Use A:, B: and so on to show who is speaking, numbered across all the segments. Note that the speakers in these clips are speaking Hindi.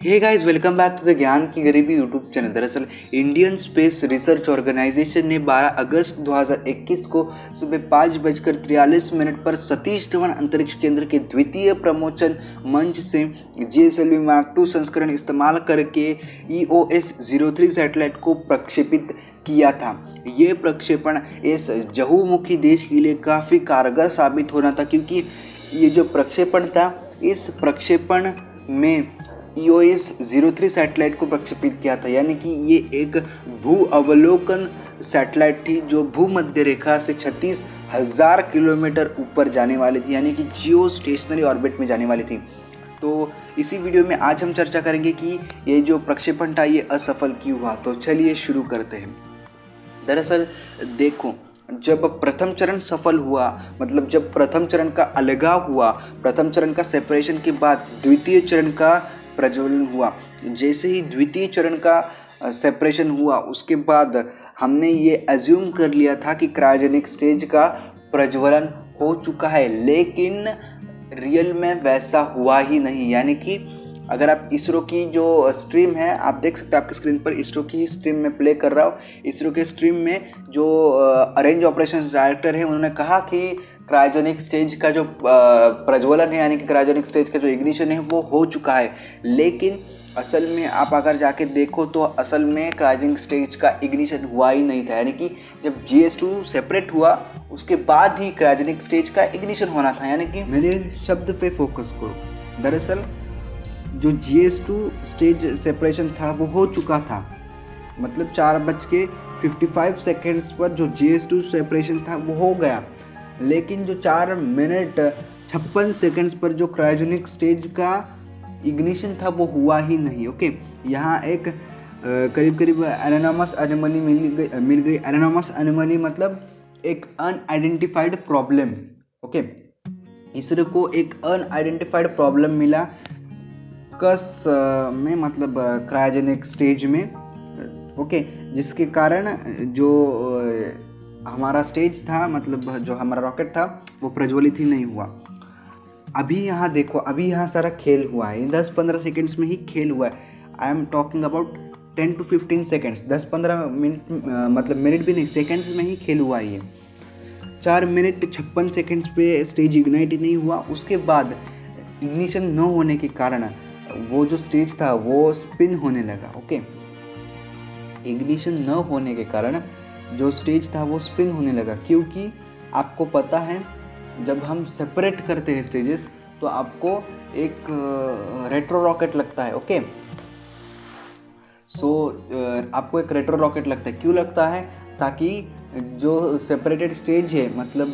A: Hey guys, welcome back to the Gyan ki Garibi YouTube channel. दरअसल इंडियन स्पेस रिसर्च ऑर्गेनाइजेशन ने 12 अगस्त 2021 को सुबह 5:43 पर सतीश धवन अंतरिक्ष केंद्र के द्वितीय प्रमोशन मंच से GSLV Mark II संस्करण इस्तेमाल करके EOS-03 सैटेलाइट को प्रक्षेपित किया था। ये प्रक्षेपण इस बहुमुखी देश के लिए काफ़ी कारगर साबित होना था, क्योंकि ये जो प्रक्षेपण था, इस प्रक्षेपण में EOS-03 सैटेलाइट को प्रक्षेपित किया था। यानी कि ये एक भू अवलोकन सैटेलाइट थी जो भूमध्य रेखा से 36,000 किलोमीटर ऊपर जाने वाली थी, यानी कि जियो स्टेशनरी ऑर्बिट में जाने वाली थी। तो इसी वीडियो में आज हम चर्चा करेंगे कि ये जो प्रक्षेपण था ये असफल क्यों हुआ। तो चलिए शुरू करते हैं। दरअसल देखो, जब प्रथम चरण सफल हुआ, मतलब जब प्रथम चरण का अलगाव हुआ, प्रथम चरण का सेपरेशन के बाद द्वितीय चरण का प्रज्वलन हुआ। जैसे ही द्वितीय चरण का सेपरेशन हुआ, उसके बाद हमने ये एज्यूम कर लिया था कि क्रायोजेनिक स्टेज का प्रज्वलन हो चुका है, लेकिन रियल में वैसा हुआ ही नहीं। यानी कि अगर आप इसरो की जो स्ट्रीम है, आप देख सकते हैं आपकी स्क्रीन पर इसरो की स्ट्रीम में प्ले कर रहा हूँ। इसरो के स्ट्रीम में जो अरेंज ऑपरेशंस डायरेक्टर हैं, उन्होंने कहा कि क्रायोजेनिक स्टेज का जो प्रज्वलन है, यानी कि क्रायोजेनिक स्टेज का जो इग्निशन है वो हो चुका है। लेकिन असल में आप अगर जाके देखो तो असल में क्रायोजेनिक स्टेज का इग्निशन हुआ ही नहीं था। यानी कि जब GS2 सेपरेट हुआ, उसके बाद ही क्रायोजेनिक स्टेज का इग्निशन होना था। यानी कि मेरे शब्द पे फोकस करो। दरअसल जो GS2 स्टेज सेपरेशन था वो हो चुका था, मतलब 4:55 पर जो GS2 सेपरेशन था वो हो गया। लेकिन जो 4:56 पर जो क्रायोजेनिक स्टेज का इग्निशन था वो हुआ ही नहीं। ओके, यहाँ एक करीब एनोनिमस एनोमली मिल गई। एनोनिमस एनोमली मतलब एक अनआइडेंटिफाइड प्रॉब्लम। ओके, इसरो को एक अनआइडेंटिफाइड प्रॉब्लम मिला कस में, मतलब क्रायोजेनिक स्टेज में। ओके, जिसके कारण जो हमारा स्टेज था, मतलब जो हमारा रॉकेट था, वो प्रज्वलित ही नहीं हुआ। अभी यहाँ देखो, अभी यहाँ सारा खेल हुआ है, 10-15 सेकेंड्स में ही खेल हुआ है। I am talking about 10 to 15 seconds, 10-15 minute, मतलब मिनट भी नहीं, सेकेंड्स में ही खेल हुआ है ये। 4:56 पे स्टेज इग्नाइट ही नहीं हुआ। उसके बाद इग्निशन न होने के कारण वो जो स्टेज था वो स्पिन होने लगा। ओके, इग्निशन न होने के कारण जो स्टेज था वो स्पिन होने लगा, क्योंकि आपको पता है जब हम सेपरेट करते हैं स्टेजेस तो आपको एक रेट्रो रॉकेट लगता है। ओके, आपको एक रेट्रो रॉकेट लगता है। क्यों लगता है? ताकि जो सेपरेटेड स्टेज है, मतलब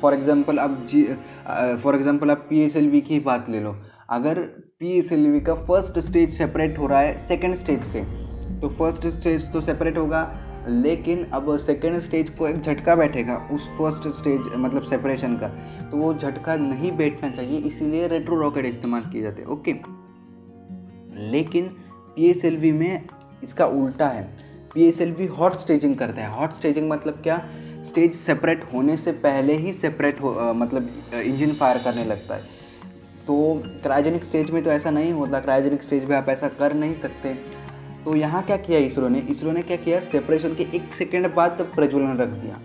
A: फॉर एग्जांपल आप PSLV की बात ले लो। अगर PSLV का फर्स्ट स्टेज सेपरेट हो रहा है सेकंड स्टेज से, तो फर्स्ट स्टेज तो सेपरेट होगा, लेकिन अब सेकंड स्टेज को एक झटका बैठेगा उस फर्स्ट स्टेज, मतलब सेपरेशन का, तो वो झटका नहीं बैठना चाहिए, इसीलिए रेट्रो रॉकेट इस्तेमाल किए जाते हैं। ओके, लेकिन PSLV में इसका उल्टा है। PSLV हॉट स्टेजिंग करता है। हॉट स्टेजिंग मतलब क्या? स्टेज सेपरेट होने से पहले ही सेपरेट मतलब इंजन फायर करने लगता है। तो क्रायोजेनिक स्टेज में तो ऐसा नहीं होता, क्रायोजेनिक स्टेज में आप ऐसा कर नहीं सकते। तो यहाँ क्या किया इसरो ने क्या किया, सेपरेशन के 1 सेकेंड बाद प्रज्वलन रख दिया।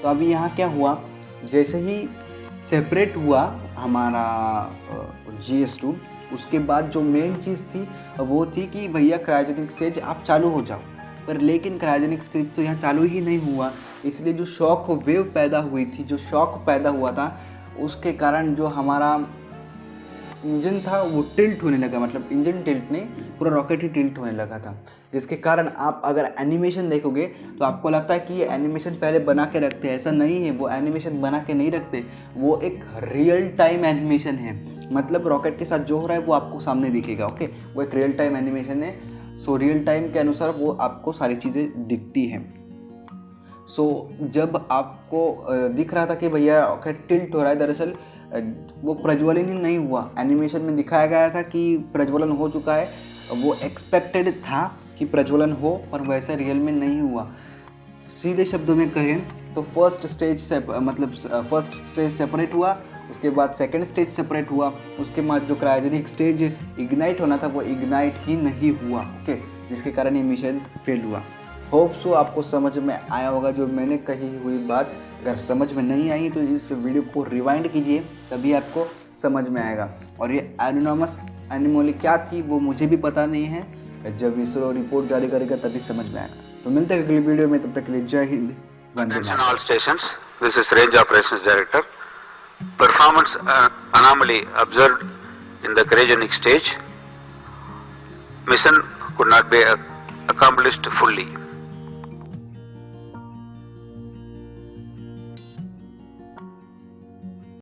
A: तो अभी यहाँ क्या हुआ, जैसे ही सेपरेट हुआ हमारा GS2, उसके बाद जो मेन चीज़ थी वो थी कि भैया क्रायोजेनिक स्टेज आप चालू हो जाओ। पर लेकिन क्रायोजेनिक स्टेज तो यहाँ चालू ही नहीं हुआ, इसलिए जो शॉक वेव पैदा हुई थी, जो शॉक पैदा हुआ था, उसके कारण जो हमारा इंजन था वो टिल्ट होने लगा। मतलब इंजन टिल्ट नहीं, पूरा रॉकेट ही टिल्ट होने लगा था, जिसके कारण आप अगर एनिमेशन देखोगे तो आपको लगता है कि ये एनिमेशन पहले बना के रखते हैं। ऐसा नहीं है, वो एनिमेशन बना के नहीं रखते, वो एक रियल टाइम एनिमेशन है। मतलब रॉकेट के साथ जो हो रहा है वो आपको सामने दिखेगा। ओके, वो एक रियल टाइम एनिमेशन है। सो रियल टाइम के अनुसार वो आपको सारी चीज़ें दिखती हैं। जब आपको दिख रहा था कि भैया रॉकेट टिल्ट हो रहा है, दरअसल वो प्रज्वलन ही नहीं हुआ। एनिमेशन में दिखाया गया था कि प्रज्वलन हो चुका है, वो एक्सपेक्टेड था कि प्रज्वलन हो, पर वैसा रियल में नहीं हुआ। सीधे शब्दों में कहें तो फर्स्ट स्टेज सेपरेट हुआ, उसके बाद सेकंड स्टेज सेपरेट हुआ, उसके बाद जो क्रायोजेनिक स्टेज इग्नाइट होना था वो इग्नाइट ही नहीं हुआ। ओके, जिसके कारण ये मिशन फेल हुआ। होप सो आपको समझ में आया होगा जो मैंने कही हुई बात। अगर समझ में नहीं आई तो इस वीडियो को रिवाइंड कीजिए, तभी आपको समझ में आएगा। और ये एनोनिमस एनोमली क्या थी वो मुझे भी पता नहीं है, जब इसरो रिपोर्ट जारी करेगा तभी समझ में आएगा। तो मिलते हैं अगली वीडियो में, तब तक के लिए जय Hind, Vande Mataram.
B: All stations. This is Range Operations Director. Performance anomaly observed in the cryogenic stage. Mission could not be accomplished fully.